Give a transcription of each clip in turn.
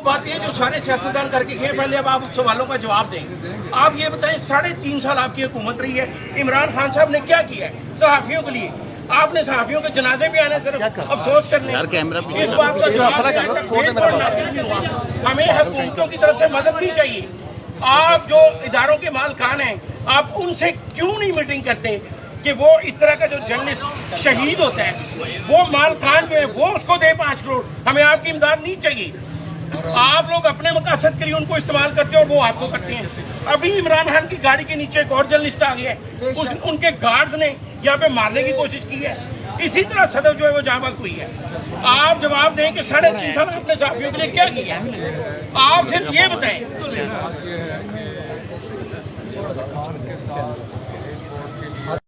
बात ये जो सारे सियासतदान करके गए, पहले अब आप सवालों का जवाब दें। आप ये बताएं, 3.5 साल आपकी हुकूमत रही है, इमरान खान साहब ने क्या किया है सहाफियों के लिए? आपने सहाफियों के जनाजे भी आने सिर्फ अफसोस करने, इस बात का जवाब हमें हुकूमतों की तरफ से मदद भी चाहिए। आप जो इदारों के मालकान हैं, आप उनसे क्यों नहीं मीटिंग करते कि वो इस तरह का जो जर्नलिस्ट शहीद होता है वो मालकान जो है वो उसको दे 5 करोड़? हमें आपकी इमदाद नहीं चाहिए। आप लोग अपने मकसद के लिए उनको इस्तेमाल करते हैं और वो आपको करते हैं। अभी इमरान खान की गाड़ी के नीचे एक और जर्नलिस्ट आ गया है, उनके गार्ड्स ने यहाँ पे मारने की कोशिश की है। इसी तरह सदर जो है वो जहाँ हुई है। आप जवाब दें कि 3.5 साल आपने साफियों के लिए क्या किया? आप सिर्फ ये बताएं।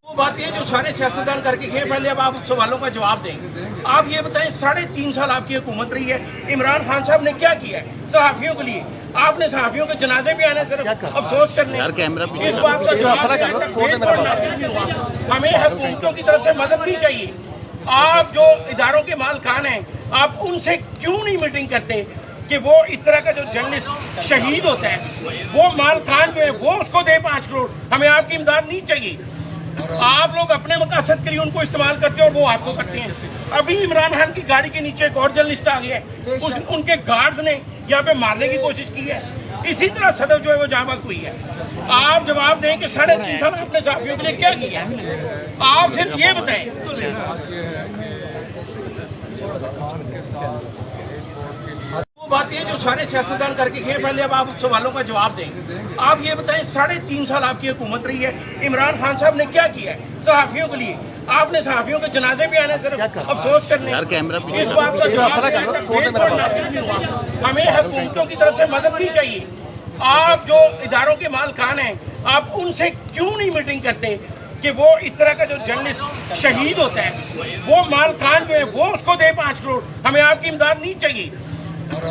वो बात ये जो सारे सियासतदान करके गए, पहले अब आप सवालों का जवाब दें। आप ये बताएं, 3.5 साल आपकी हुकूमत रही है, इमरान खान साहब ने क्या किया है सहाफियों के लिए? आपने सहाफियों के जनाजे भी आने सिर्फ अफसोस करने, इस बात का जवाब हमें हुकूमतों की तरफ से मदद भी चाहिए। आप जो इदारों के मालकान हैं, आप उनसे क्यों नहीं मीटिंग करते कि वो इस तरह का जो जर्नलिस्ट शहीद होता है वो मालकान जो है वो उसको दे 5 करोड़? हमें आपकी इमदाद नहीं चाहिए। आप लोग अपने मकसद के लिए उनको इस्तेमाल करते हैं और वो आपको करते हैं। अभी इमरान खान की गाड़ी के नीचे एक और जर्नलिस्ट आ गया है, उनके गार्ड्स ने यहाँ पे मारने की कोशिश की है। इसी तरह सदर जो है वो जहाँ हुई है। आप जवाब दें कि 3.5 साल आपने साफियों के लिए क्या किया? आप सिर्फ ये बताएं। वो बात ये जो सारे सियासतदान करके गए, पहले अब आप सवालों का जवाब दें। आप ये बताएं, 3.5 साल आपकी हुकूमत रही है, इमरान खान साहब ने क्या किया है सहाफियों के लिए? आपने सहाफियों के जनाजे भी आने सिर्फ अफसोस करने, इस बात का जवाब हमें हुकूमतों की तरफ से मदद भी चाहिए। आप जो इदारों के मालकान हैं, आप उनसे क्यों नहीं मीटिंग करते कि वो इस तरह का जो जर्नलिस्ट शहीद होता है वो मालकान जो है वो उसको दे 5 करोड़? हमें आपकी इमदाद नहीं चाहिए।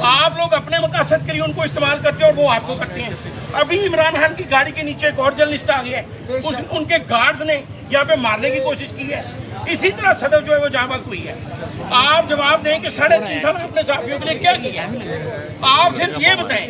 आप लोग अपने मकसद के लिए उनको इस्तेमाल करते हैं और वो आपको करते हैं। अभी इमरान खान की गाड़ी के नीचे एक और जर्नलिस्ट आ गया है, उनके गार्ड्स ने यहाँ पे मारने की कोशिश की है। इसी तरह सदर जो है वो जहाँ हुई है। आप जवाब दें कि 3.5 साल आपने साफियों के लिए क्या किया? आप सिर्फ ये बताएं।